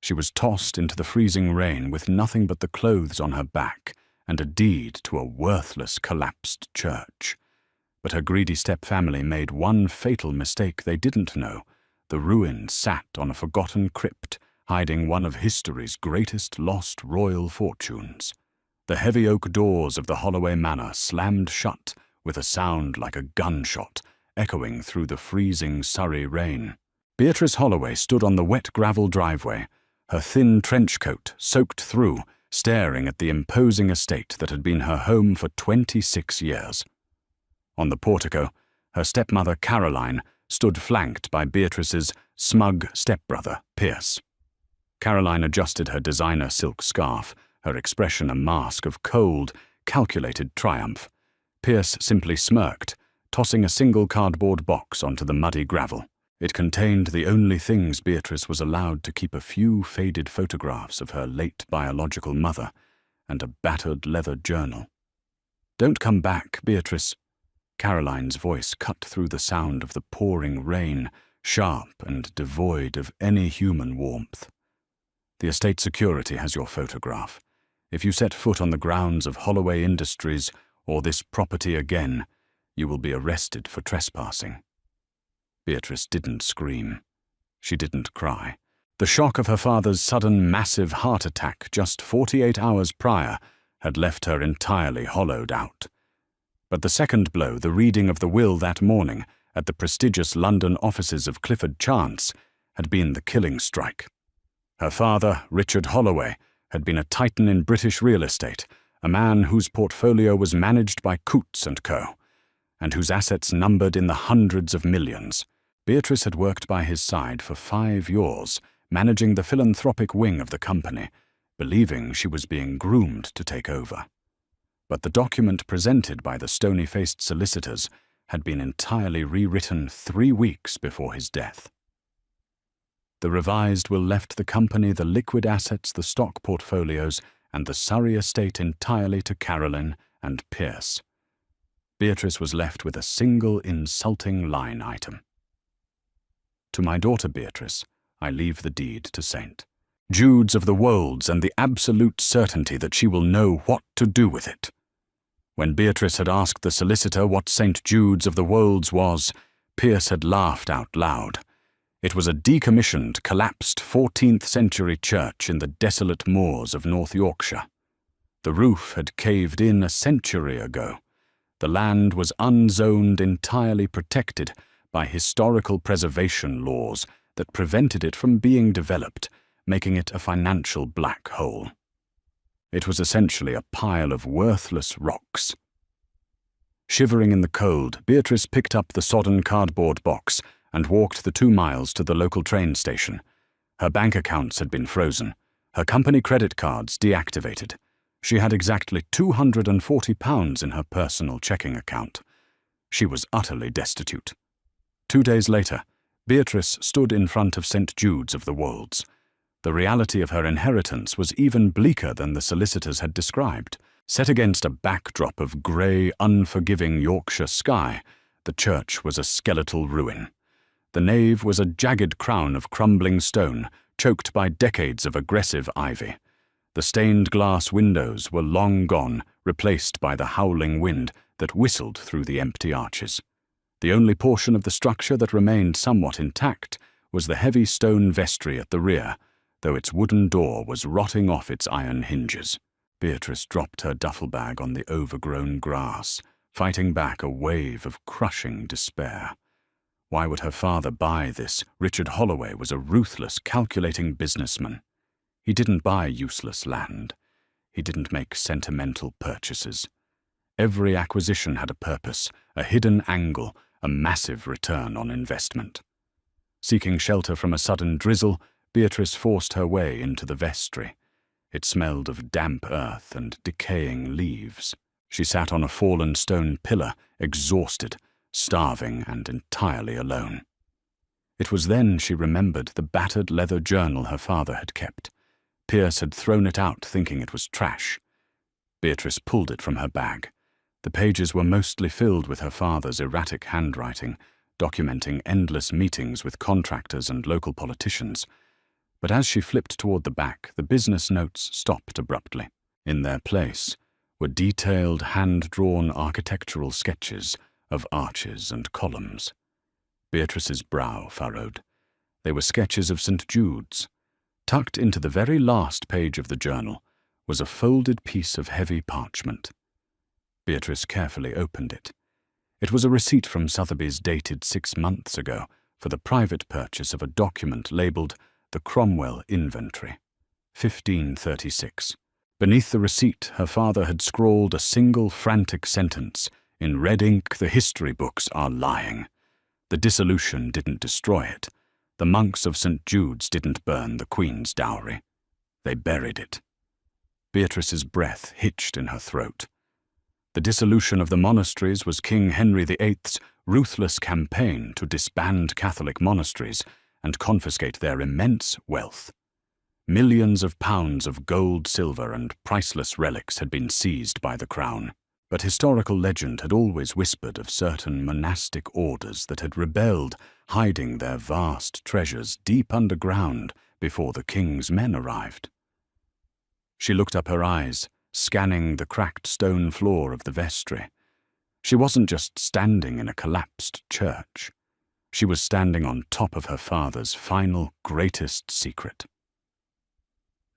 She was tossed into the freezing rain with nothing but the clothes on her back and a deed to a worthless, collapsed church. But her greedy step-family made one fatal mistake they didn't know. The ruin sat on a forgotten crypt, hiding one of history's greatest lost royal fortunes. The heavy oak doors of the Holloway Manor slammed shut with a sound like a gunshot, echoing through the freezing Surrey rain. Beatrice Holloway stood on the wet gravel driveway, her thin trench coat soaked through, staring at the imposing estate that had been her home for 26 years. On the portico, her stepmother Caroline stood flanked by Beatrice's smug stepbrother Pierce. Caroline adjusted her designer silk scarf, her expression a mask of cold, calculated triumph. Pierce simply smirked, tossing a single cardboard box onto the muddy gravel. It contained the only things Beatrice was allowed to keep: a few faded photographs of her late biological mother and a battered leather journal. "Don't come back, Beatrice." Caroline's voice cut through the sound of the pouring rain, sharp and devoid of any human warmth. "The estate security has your photograph. If you set foot on the grounds of Holloway Industries or this property again, you will be arrested for trespassing." Beatrice didn't scream. She didn't cry. The shock of her father's sudden, massive heart attack just 48 hours prior had left her entirely hollowed out. But the second blow, the reading of the will that morning at the prestigious London offices of Clifford Chance, had been the killing strike. Her father, Richard Holloway, had been a titan in British real estate, a man whose portfolio was managed by Coutts & Co., and whose assets numbered in the hundreds of millions. Beatrice had worked by his side for 5 years, managing the philanthropic wing of the company, believing she was being groomed to take over. But the document presented by the stony-faced solicitors had been entirely rewritten 3 weeks before his death. The revised will left the company the liquid assets, the stock portfolios, and the Surrey estate entirely to Caroline and Pierce. Beatrice was left with a single insulting line item. "To my daughter Beatrice, I leave the deed to St. Jude's of the Wolds and the absolute certainty that she will know what to do with it." When Beatrice had asked the solicitor what St. Jude's of the Wolds was, Pierce had laughed out loud. It was a decommissioned, collapsed 14th-century church in the desolate moors of North Yorkshire. The roof had caved in a century ago. The land was unzoned, entirely protected by historical preservation laws that prevented it from being developed, making it a financial black hole. It was essentially a pile of worthless rocks. Shivering in the cold, Beatrice picked up the sodden cardboard box and walked the 2 miles to the local train station. Her bank accounts had been frozen, her company credit cards deactivated. She had exactly £240 in her personal checking account. She was utterly destitute. 2 days later, Beatrice stood in front of St. Jude's of the Wolds. The reality of her inheritance was even bleaker than the solicitors had described. Set against a backdrop of grey, unforgiving Yorkshire sky, the church was a skeletal ruin. The nave was a jagged crown of crumbling stone, choked by decades of aggressive ivy. The stained glass windows were long gone, replaced by the howling wind that whistled through the empty arches. The only portion of the structure that remained somewhat intact was the heavy stone vestry at the rear, though its wooden door was rotting off its iron hinges. Beatrice dropped her duffel bag on the overgrown grass, fighting back a wave of crushing despair. Why would her father buy this? Richard Holloway was a ruthless, calculating businessman. He didn't buy useless land. He didn't make sentimental purchases. Every acquisition had a purpose, a hidden angle, a massive return on investment. Seeking shelter from a sudden drizzle, Beatrice forced her way into the vestry. It smelled of damp earth and decaying leaves. She sat on a fallen stone pillar, exhausted, starving and entirely alone. It was then she remembered the battered leather journal her father had kept. Pierce had thrown it out thinking it was trash. Beatrice pulled it from her bag. The pages were mostly filled with her father's erratic handwriting, documenting endless meetings with contractors and local politicians. But as she flipped toward the back, the business notes stopped abruptly. In their place were detailed, hand-drawn architectural sketches of arches and columns. Beatrice's brow furrowed. They were sketches of St. Jude's. Tucked into the very last page of the journal was a folded piece of heavy parchment. Beatrice carefully opened it. It was a receipt from Sotheby's dated 6 months ago for the private purchase of a document labelled the Cromwell Inventory, 1536. Beneath the receipt, her father had scrawled a single frantic sentence. In red ink, the history books are lying. The dissolution didn't destroy it. The monks of St. Jude's didn't burn the Queen's dowry. They buried it. Beatrice's breath hitched in her throat. The dissolution of the monasteries was King Henry VIII's ruthless campaign to disband Catholic monasteries and confiscate their immense wealth. Millions of pounds of gold, silver, and priceless relics had been seized by the crown, but historical legend had always whispered of certain monastic orders that had rebelled, hiding their vast treasures deep underground before the king's men arrived. She looked up her eyes, scanning the cracked stone floor of the vestry. She wasn't just standing in a collapsed church. She was standing on top of her father's final, greatest secret.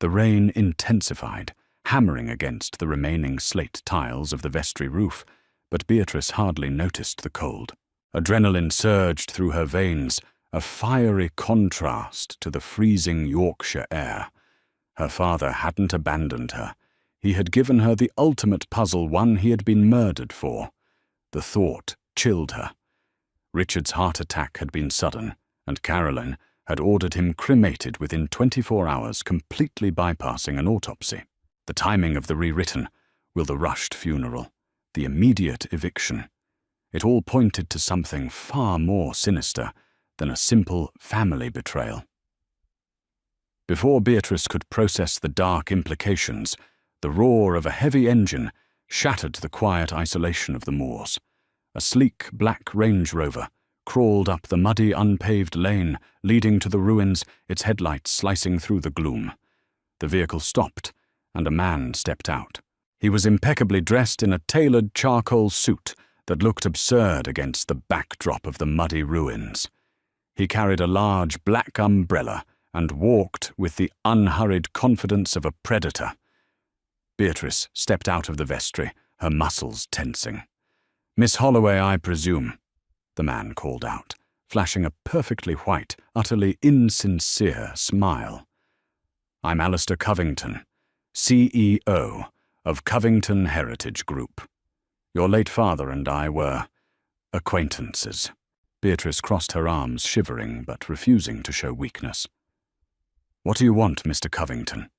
The rain intensified, hammering against the remaining slate tiles of the vestry roof, but Beatrice hardly noticed the cold. Adrenaline surged through her veins, a fiery contrast to the freezing Yorkshire air. Her father hadn't abandoned her. He had given her the ultimate puzzle, one he had been murdered for. The thought chilled her. Richard's heart attack had been sudden, and Caroline had ordered him cremated within 24 hours, completely bypassing an autopsy. The timing of the rewritten will, the rushed funeral, the immediate eviction. It all pointed to something far more sinister than a simple family betrayal. Before Beatrice could process the dark implications, the roar of a heavy engine shattered the quiet isolation of the moors. A sleek black Range Rover crawled up the muddy, unpaved lane leading to the ruins, its headlights slicing through the gloom. The vehicle stopped, and a man stepped out. He was impeccably dressed in a tailored charcoal suit that looked absurd against the backdrop of the muddy ruins. He carried a large black umbrella and walked with the unhurried confidence of a predator. Beatrice stepped out of the vestry, her muscles tensing. "Miss Holloway, I presume," the man called out, flashing a perfectly white, utterly insincere smile. "I'm Alistair Covington, CEO of Covington Heritage Group. Your late father and I were acquaintances." Beatrice crossed her arms, shivering but refusing to show weakness. "What do you want, Mr. Covington?"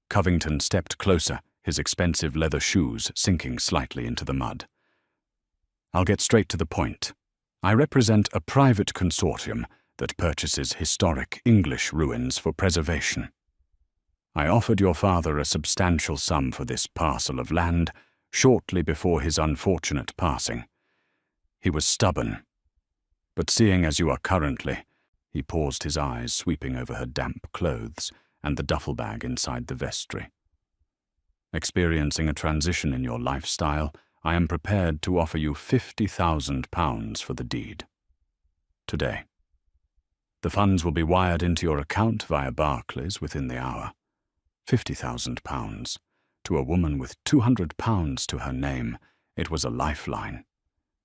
Covington stepped closer, his expensive leather shoes sinking slightly into the mud. "I'll get straight to the point. I represent a private consortium that purchases historic English ruins for preservation. I offered your father a substantial sum for this parcel of land shortly before his unfortunate passing. He was stubborn, but seeing as you are currently—" He paused, his eyes sweeping over her damp clothes and the duffel bag inside the vestry. "Experiencing a transition in your lifestyle, I am prepared to offer you £50,000 for the deed. Today. The funds will be wired into your account via Barclays within the hour. £50,000. To a woman with £200 to her name, it was a lifeline.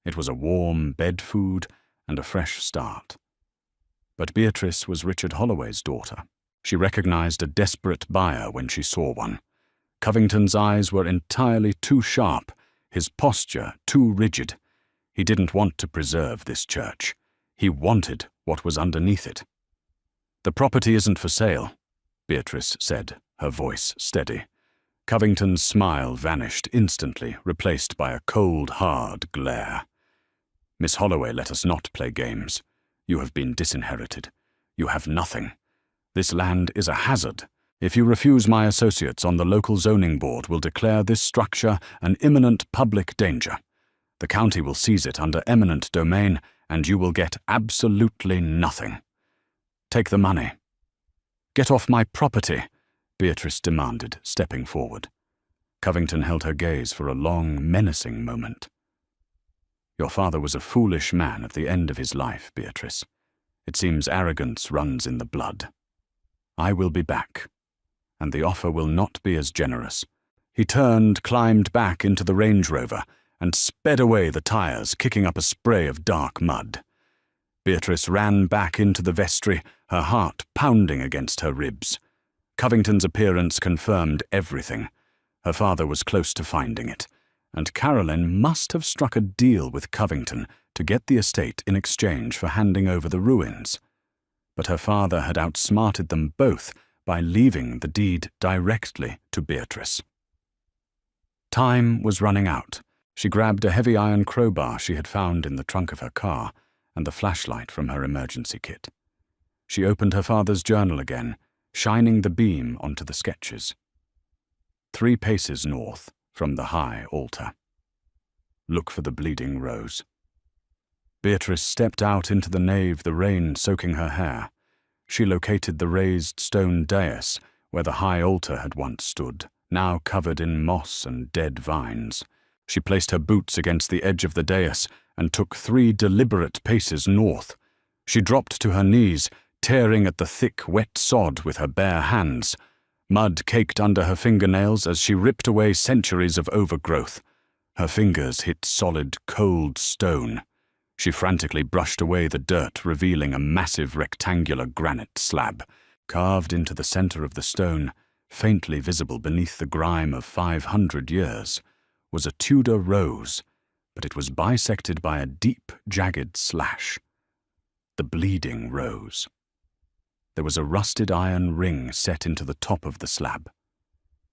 It was a warm bed food and a fresh start. But Beatrice was Richard Holloway's daughter. She recognized a desperate buyer when she saw one. Covington's eyes were entirely too sharp, his posture too rigid. He didn't want to preserve this church. He wanted what was underneath it. "The property isn't for sale," Beatrice said, her voice steady. Covington's smile vanished instantly, replaced by a cold, hard glare. "Miss Holloway, let us not play games. You have been disinherited. You have nothing. This land is a hazard. If you refuse, my associates on the local zoning board will declare this structure an imminent public danger. The county will seize it under eminent domain, and you will get absolutely nothing. Take the money." "Get off my property," Beatrice demanded, stepping forward. Covington held her gaze for a long, menacing moment. "Your father was a foolish man at the end of his life, Beatrice. It seems arrogance runs in the blood. I will be back, and the offer will not be as generous." He turned, climbed back into the Range Rover, and sped away the tires, kicking up a spray of dark mud. Beatrice ran back into the vestry, her heart pounding against her ribs. Covington's appearance confirmed everything. Her father was close to finding it, and Carolyn must have struck a deal with Covington to get the estate in exchange for handing over the ruins. But her father had outsmarted them both by leaving the deed directly to Beatrice. Time was running out. She grabbed a heavy iron crowbar she had found in the trunk of her car and the flashlight from her emergency kit. She opened her father's journal again, shining the beam onto the sketches. 3 paces north from the high altar. Look for the bleeding rose. Beatrice stepped out into the nave, the rain soaking her hair. She located the raised stone dais where the high altar had once stood, now covered in moss and dead vines. She placed her boots against the edge of the dais and took 3 deliberate paces north. She dropped to her knees, tearing at the thick, wet sod with her bare hands. Mud caked under her fingernails as she ripped away centuries of overgrowth. Her fingers hit solid, cold stone. She frantically brushed away the dirt, revealing a massive rectangular granite slab. Carved into the center of the stone, faintly visible beneath the grime of 500 years, was a Tudor rose, but it was bisected by a deep, jagged slash. The bleeding rose. There was a rusted iron ring set into the top of the slab.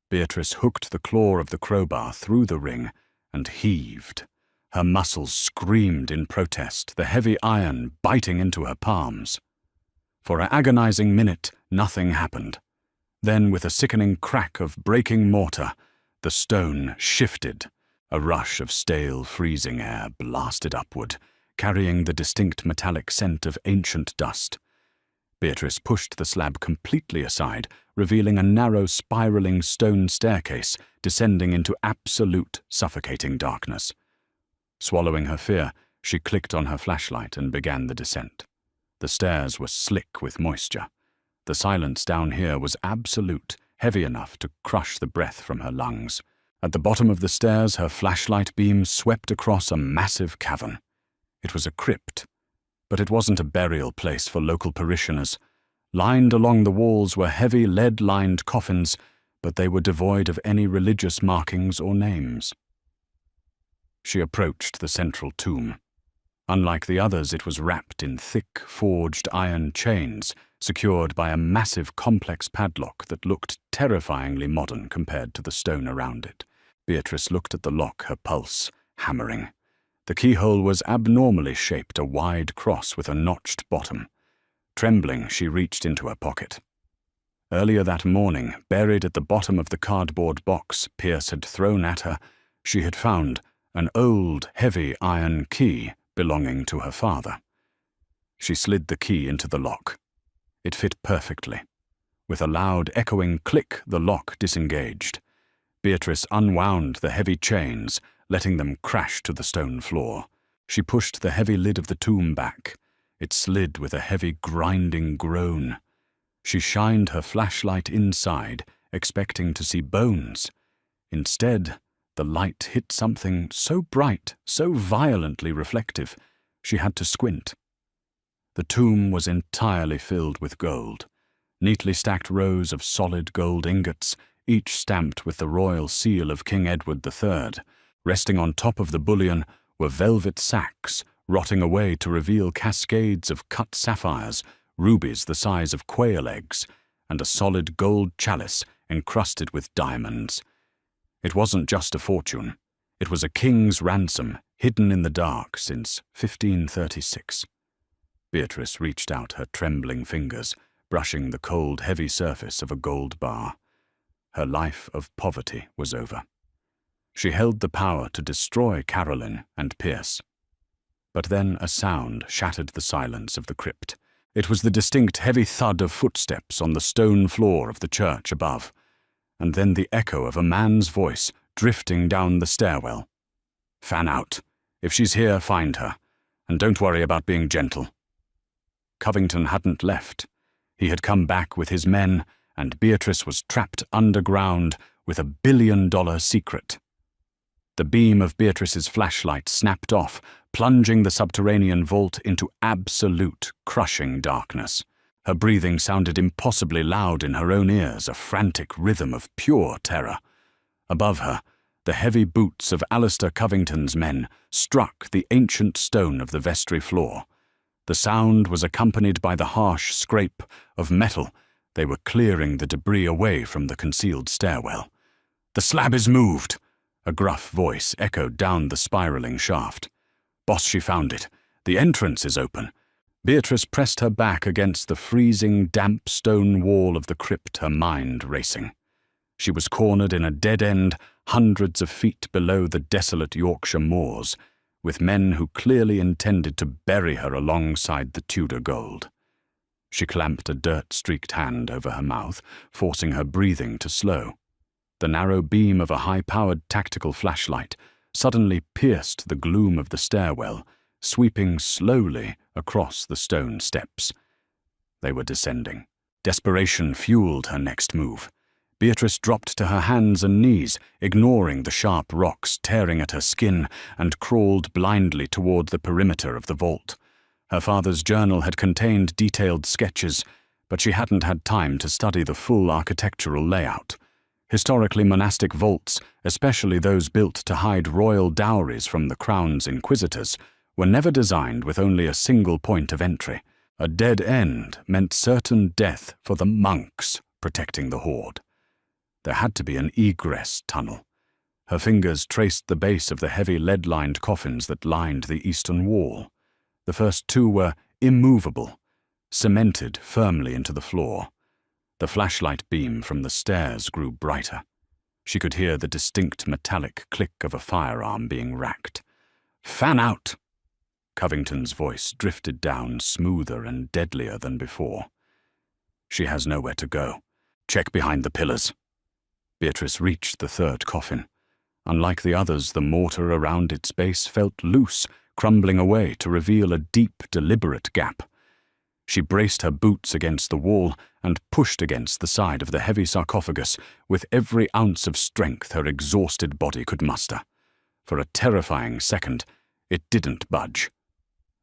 Beatrice hooked the claw of the crowbar through the ring and heaved. Her muscles screamed in protest, the heavy iron biting into her palms. For an agonizing minute, nothing happened. Then, with a sickening crack of breaking mortar, the stone shifted. A rush of stale, freezing air blasted upward, carrying the distinct metallic scent of ancient dust. Beatrice pushed the slab completely aside, revealing a narrow, spiraling stone staircase descending into absolute, suffocating darkness. Swallowing her fear, she clicked on her flashlight and began the descent. The stairs were slick with moisture. The silence down here was absolute, heavy enough to crush the breath from her lungs. At the bottom of the stairs, her flashlight beam swept across a massive cavern. It was a crypt, but it wasn't a burial place for local parishioners. Lined along the walls were heavy lead-lined coffins, but they were devoid of any religious markings or names. She approached the central tomb. Unlike the others, it was wrapped in thick, forged iron chains, secured by a massive, complex padlock that looked terrifyingly modern compared to the stone around it. Beatrice looked at the lock, her pulse hammering. The keyhole was abnormally shaped, a wide cross with a notched bottom. Trembling, she reached into her pocket. Earlier that morning, buried at the bottom of the cardboard box Pierce had thrown at her, she had found an old, heavy iron key belonging to her father. She slid the key into the lock. It fit perfectly. With a loud, echoing click, the lock disengaged. Beatrice unwound the heavy chains, letting them crash to the stone floor. She pushed the heavy lid of the tomb back. It slid with a heavy, grinding groan. She shined her flashlight inside, expecting to see bones. Instead, the light hit something so bright, so violently reflective, she had to squint. The tomb was entirely filled with gold. Neatly stacked rows of solid gold ingots, each stamped with the royal seal of King Edward III. Resting on top of the bullion were velvet sacks, rotting away to reveal cascades of cut sapphires, rubies the size of quail eggs, and a solid gold chalice encrusted with diamonds. It wasn't just a fortune. It was a king's ransom, hidden in the dark since 1536. Beatrice reached out her trembling fingers, brushing the cold, heavy surface of a gold bar. Her life of poverty was over. She held the power to destroy Carolyn and Pierce. But then a sound shattered the silence of the crypt. It was the distinct heavy thud of footsteps on the stone floor of the church above, and then the echo of a man's voice drifting down the stairwell. "Fan out. If she's here, find her. And don't worry about being gentle." Covington hadn't left. He had come back with his men, and Beatrice was trapped underground with $1 billion secret. The beam of Beatrice's flashlight snapped off, plunging the subterranean vault into absolute, crushing darkness. Her breathing sounded impossibly loud in her own ears, a frantic rhythm of pure terror. Above her, the heavy boots of Alistair Covington's men struck the ancient stone of the vestry floor. The sound was accompanied by the harsh scrape of metal. They were clearing the debris away from the concealed stairwell. "The slab is moved!" A gruff voice echoed down the spiraling shaft. "Boss, she found it. The entrance is open." Beatrice pressed her back against the freezing, damp stone wall of the crypt, her mind racing. She was cornered in a dead end hundreds of feet below the desolate Yorkshire moors, with men who clearly intended to bury her alongside the Tudor gold. She clamped a dirt-streaked hand over her mouth, forcing her breathing to slow. The narrow beam of a high-powered tactical flashlight suddenly pierced the gloom of the stairwell, sweeping slowly across the stone steps. They were descending. Desperation fueled her next move. Beatrice dropped to her hands and knees, ignoring the sharp rocks tearing at her skin, and crawled blindly toward the perimeter of the vault. Her father's journal had contained detailed sketches, but she hadn't had time to study the full architectural layout. Historically monastic vaults, especially those built to hide royal dowries from the crown's inquisitors, were never designed with only a single point of entry. A dead end meant certain death for the monks protecting the hoard. There had to be an egress tunnel. Her fingers traced the base of the heavy lead-lined coffins that lined the eastern wall. The first two were immovable, cemented firmly into the floor. The flashlight beam from the stairs grew brighter. She could hear the distinct metallic click of a firearm being racked. "Fan out!" Covington's voice drifted down, smoother and deadlier than before. "She has nowhere to go. Check behind the pillars." Beatrice reached the third coffin. Unlike the others, the mortar around its base felt loose, crumbling away to reveal a deep, deliberate gap. She braced her boots against the wall and pushed against the side of the heavy sarcophagus with every ounce of strength her exhausted body could muster. For a terrifying second, it didn't budge.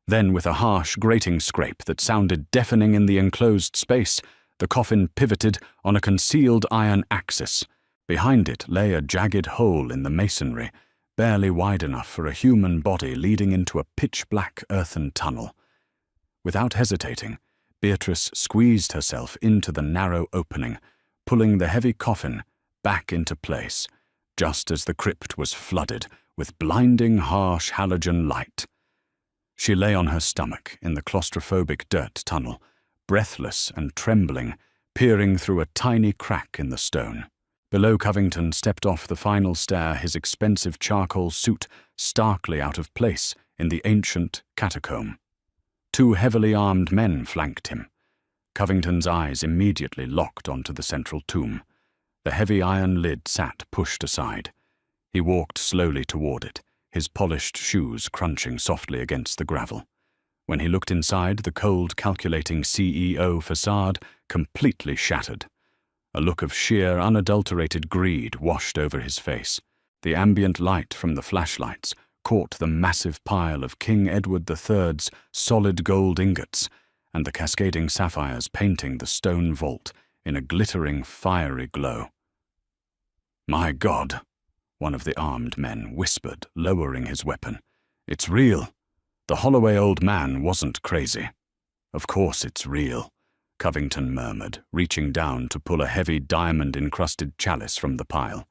Then, with a harsh, grating scrape that sounded deafening in the enclosed space, the coffin pivoted on a concealed iron axis. Behind it lay a jagged hole in the masonry, barely wide enough for a human body leading into a pitch-black earthen tunnel. Without hesitating, Beatrice squeezed herself into the narrow opening, pulling the heavy coffin back into place, just as the crypt was flooded with blinding, harsh halogen light. She lay on her stomach in the claustrophobic dirt tunnel, breathless and trembling, peering through a tiny crack in the stone. Below, Covington stepped off the final stair, his expensive charcoal suit starkly out of place in the ancient catacomb. Two heavily armed men flanked him. Covington's eyes immediately locked onto the central tomb. The heavy iron lid sat pushed aside. He walked slowly toward it, his polished shoes crunching softly against the gravel. When he looked inside, the cold, calculating CEO facade completely shattered. A look of sheer, unadulterated greed washed over his face. The ambient light from the flashlights caught the massive pile of King Edward III's solid gold ingots and the cascading sapphires painting the stone vault in a glittering, fiery glow. "My God," one of the armed men whispered, lowering his weapon. "It's real. The Holloway old man wasn't crazy." "Of course it's real," Covington murmured, reaching down to pull a heavy diamond-encrusted chalice from the pile.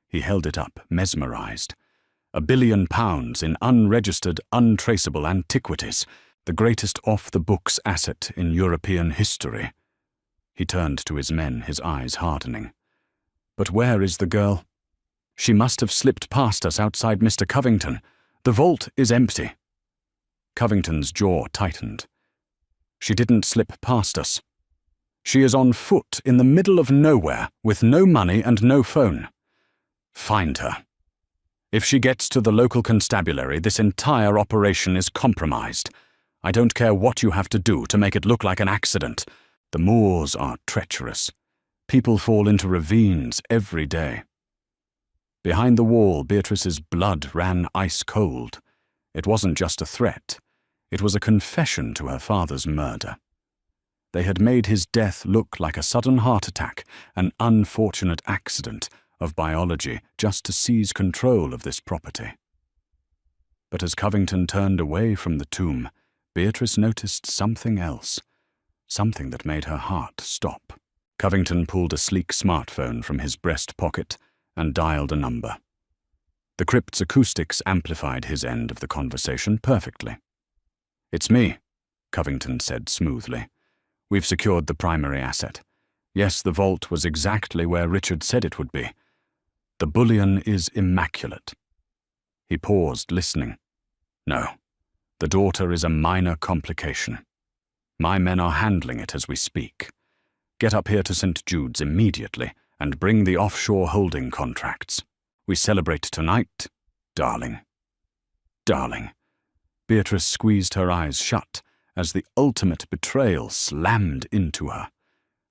He held it up, mesmerized. £1 billion in unregistered, untraceable antiquities, the greatest off-the-books asset in European history. He turned to his men, his eyes hardening. "But where is the girl?" "She must have slipped past us outside Mr. Covington. The vault is empty." Covington's jaw tightened. She didn't slip past us. She is on foot in the middle of nowhere with no money and no phone. Find her. If she gets to the local constabulary, this entire operation is compromised. I don't care what you have to do to make it look like an accident. The moors are treacherous. People fall into ravines every day. Behind the wall, Beatrice's blood ran ice cold. It wasn't just a threat. It was a confession to her father's murder. They had made his death look like a sudden heart attack, an unfortunate accident of biology just to seize control of this property. But as Covington turned away from the tomb, Beatrice noticed something else, something that made her heart stop. Covington pulled a sleek smartphone from his breast pocket and dialed a number. The Crypt's acoustics amplified his end of the conversation perfectly. "It's me," Covington said smoothly. "We've secured the primary asset. Yes, the vault was exactly where Richard said it would be. The bullion is immaculate." He paused, listening. "No, the daughter is a minor complication. My men are handling it as we speak. Get up here to St. Jude's immediately and bring the offshore holding contracts. We celebrate tonight, darling." Darling. Beatrice squeezed her eyes shut as the ultimate betrayal slammed into her.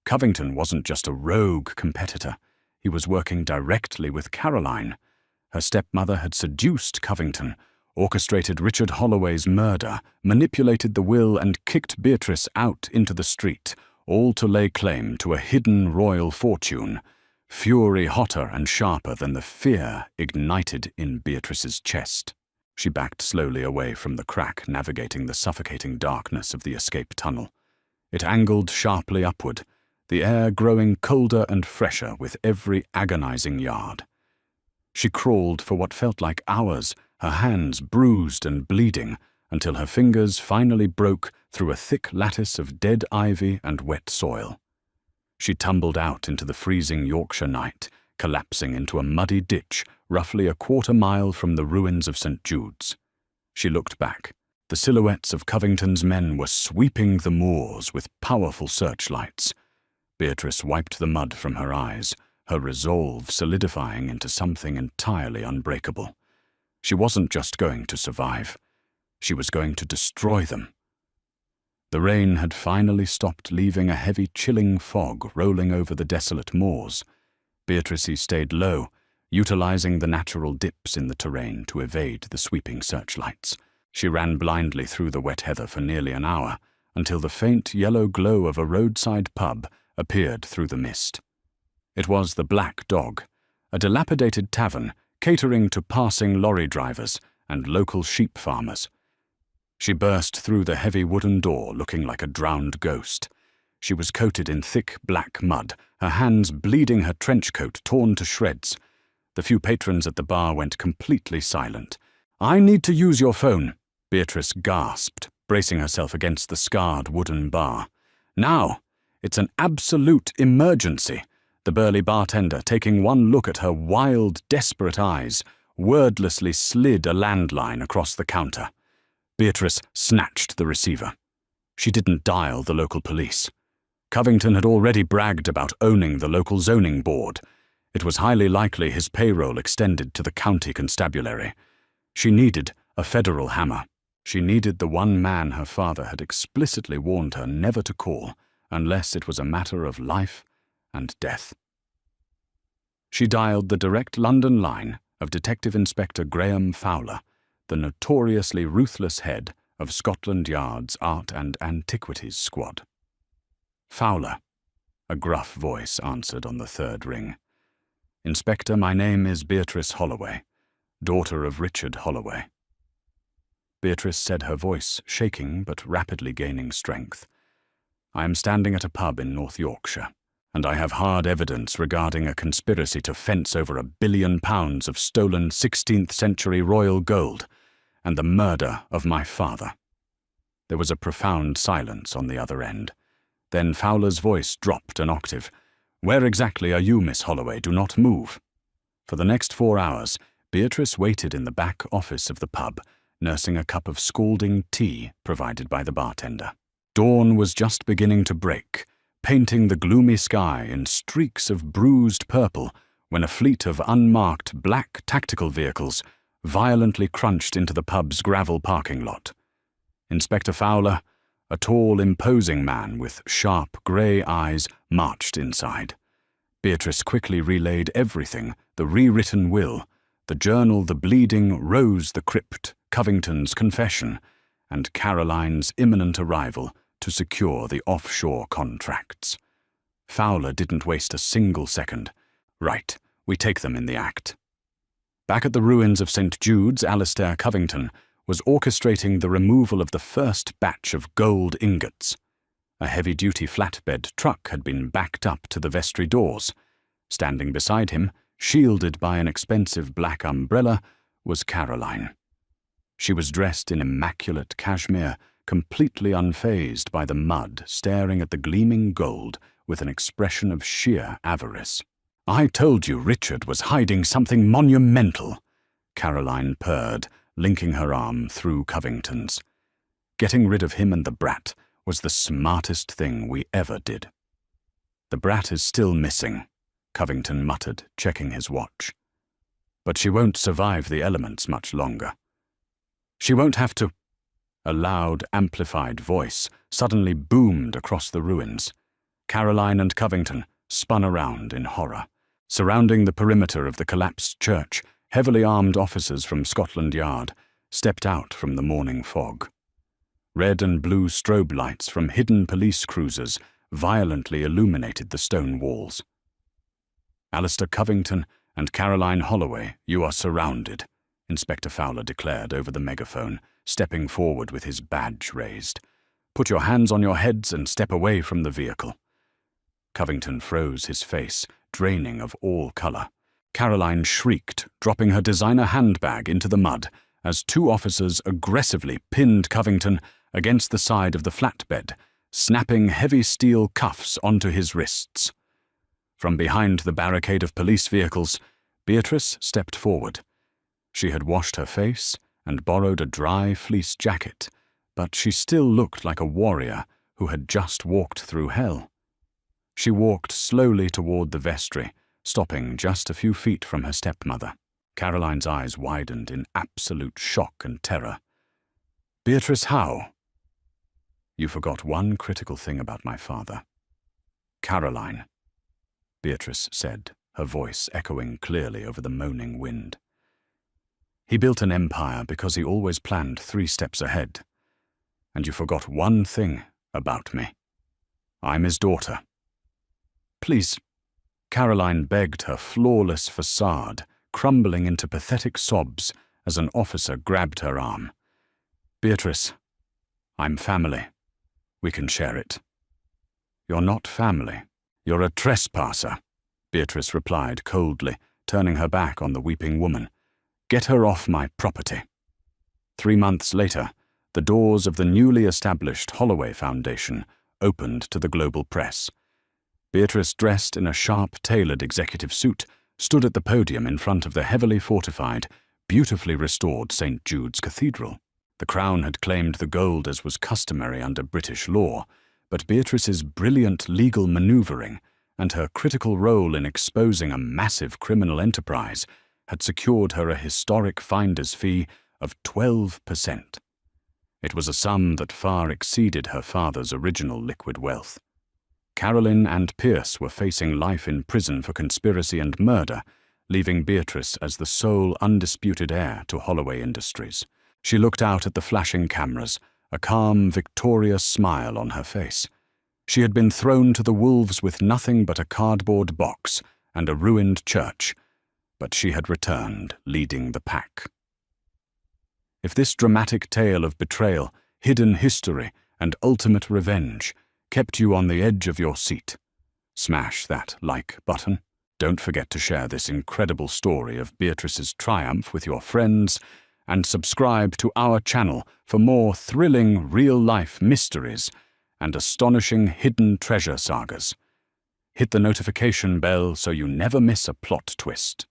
Covington wasn't just a rogue competitor. He was working directly with Caroline. Her stepmother had seduced Covington, orchestrated Richard Holloway's murder, manipulated the will and kicked Beatrice out into the street, all to lay claim to a hidden royal fortune, fury hotter and sharper than the fear ignited in Beatrice's chest. She backed slowly away from the crack, navigating the suffocating darkness of the escape tunnel. It angled sharply upward, the air growing colder and fresher with every agonizing yard. She crawled for what felt like hours, her hands bruised and bleeding, until her fingers finally broke through a thick lattice of dead ivy and wet soil. She tumbled out into the freezing Yorkshire night, collapsing into a muddy ditch roughly a quarter-mile from the ruins of St. Jude's. She looked back. The silhouettes of Covington's men were sweeping the moors with powerful searchlights. Beatrice wiped the mud from her eyes, her resolve solidifying into something entirely unbreakable. She wasn't just going to survive. She was going to destroy them. The rain had finally stopped, leaving a heavy, chilling fog rolling over the desolate moors. Beatrice stayed low, utilizing the natural dips in the terrain to evade the sweeping searchlights. She ran blindly through the wet heather for nearly an hour, until the faint yellow glow of a roadside pub appeared through the mist. It was the Black Dog, a dilapidated tavern catering to passing lorry drivers and local sheep farmers. She burst through the heavy wooden door looking like a drowned ghost. She was coated in thick black mud, her hands bleeding, her trench coat torn to shreds. The few patrons at the bar went completely silent. "I need to use your phone," Beatrice gasped, bracing herself against the scarred wooden bar. "Now! It's an absolute emergency." The burly bartender, taking one look at her wild, desperate eyes, wordlessly slid a landline across the counter. Beatrice snatched the receiver. She didn't dial the local police. Covington had already bragged about owning the local zoning board. It was highly likely his payroll extended to the county constabulary. She needed a federal hammer. She needed the one man her father had explicitly warned her never to call, unless it was a matter of life and death. She dialed the direct London line of Detective Inspector Graham Fowler, the notoriously ruthless head of Scotland Yard's Art and Antiquities Squad. "Fowler," a gruff voice answered on the third ring. "Inspector, my name is Beatrice Holloway, daughter of Richard Holloway." Beatrice said, her voice shaking but rapidly gaining strength. "I am standing at a pub in North Yorkshire, and I have hard evidence regarding a conspiracy to fence over £1 billion of stolen 16th century royal gold and the murder of my father." There was a profound silence on the other end. Then Fowler's voice dropped an octave. "Where exactly are you, Miss Holloway? Do not move." For the next 4 hours, Beatrice waited in the back office of the pub, nursing a cup of scalding tea provided by the bartender. Dawn was just beginning to break, painting the gloomy sky in streaks of bruised purple when a fleet of unmarked black tactical vehicles violently crunched into the pub's gravel parking lot. Inspector Fowler, a tall, imposing man with sharp grey eyes, marched inside. Beatrice quickly relayed everything: the rewritten will, the journal, the bleeding, Rose, the Crypt, Covington's confession, and Caroline's imminent arrival to secure the offshore contracts. Fowler didn't waste a single second. Right, we take them in the act. Back at the ruins of St. Jude's, Alistair Covington was orchestrating the removal of the first batch of gold ingots. A heavy-duty flatbed truck had been backed up to the vestry doors. Standing beside him, shielded by an expensive black umbrella, was Caroline. She was dressed in immaculate cashmere, completely unfazed by the mud, staring at the gleaming gold with an expression of sheer avarice. "I told you Richard was hiding something monumental," Caroline purred, linking her arm through Covington's. "Getting rid of him and the brat was the smartest thing we ever did." "The brat is still missing," Covington muttered, checking his watch. "But she won't survive the elements much longer. She won't have to—" A loud, amplified voice suddenly boomed across the ruins. Caroline and Covington spun around in horror. Surrounding the perimeter of the collapsed church, heavily armed officers from Scotland Yard stepped out from the morning fog. Red and blue strobe lights from hidden police cruisers violently illuminated the stone walls. "Alistair Covington and Caroline Holloway, you are surrounded," Inspector Fowler declared over the megaphone, stepping forward with his badge raised. "Put your hands on your heads and step away from the vehicle." Covington froze his face, draining of all color. Caroline shrieked, dropping her designer handbag into the mud as two officers aggressively pinned Covington against the side of the flatbed, snapping heavy steel cuffs onto his wrists. From behind the barricade of police vehicles, Beatrice stepped forward. She had washed her face and borrowed a dry fleece jacket, but she still looked like a warrior who had just walked through hell. She walked slowly toward the vestry, stopping just a few feet from her stepmother. Caroline's eyes widened in absolute shock and terror. "Beatrice, how?" "You forgot one critical thing about my father." "Caroline," Beatrice said, her voice echoing clearly over the moaning wind. "He built an empire because he always planned 3 steps ahead. And you forgot one thing about me. I'm his daughter." "Please," Caroline begged, her flawless facade crumbling into pathetic sobs as an officer grabbed her arm. "Beatrice, I'm family. We can share it." "You're not family. You're a trespasser," Beatrice replied coldly, turning her back on the weeping woman. "Get her off my property." 3 months later, the doors of the newly established Holloway Foundation opened to the global press. Beatrice, dressed in a sharp-tailored executive suit, stood at the podium in front of the heavily fortified, beautifully restored St. Jude's Cathedral. The Crown had claimed the gold as was customary under British law, but Beatrice's brilliant legal maneuvering and her critical role in exposing a massive criminal enterprise had secured her a historic finder's fee of 12%. It was a sum that far exceeded her father's original liquid wealth. Carolyn and Pierce were facing life in prison for conspiracy and murder, leaving Beatrice as the sole undisputed heir to Holloway Industries. She looked out at the flashing cameras, a calm, victorious smile on her face. She had been thrown to the wolves with nothing but a cardboard box and a ruined church, but she had returned, leading the pack. If this dramatic tale of betrayal, hidden history, and ultimate revenge kept you on the edge of your seat, smash that like button. Don't forget to share this incredible story of Beatrice's triumph with your friends, and subscribe to our channel for more thrilling real-life mysteries and astonishing hidden treasure sagas. Hit the notification bell so you never miss a plot twist.